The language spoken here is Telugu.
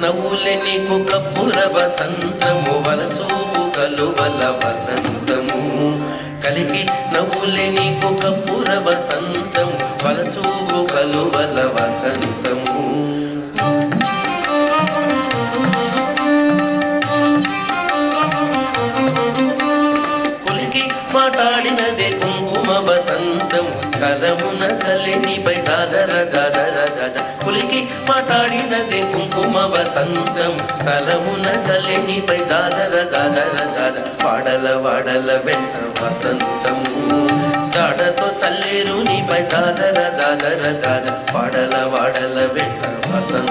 నవ్వులే నీకు కప్పుర వసంతము వలచూపు కలువల వసంతము కలికి నవ్వులే నీకు కప్పుర వసంతము వలచూపు కలువల వసంతము కులికి మాట్లాడినదే కుంకుమ వసంతం చలమున చల్లినిపై జాజర జాజర జాజ కులికి మాట్లాడినదే కుంకుమ వసంతం చలమున చల్లినిపై జాజర జాజర జాజ వాడల వాడల వెంట వసంతము జాడతో చల్లేరు నీపై జాజర జాజర జాజ వాడల వాడల వెంట వసంతం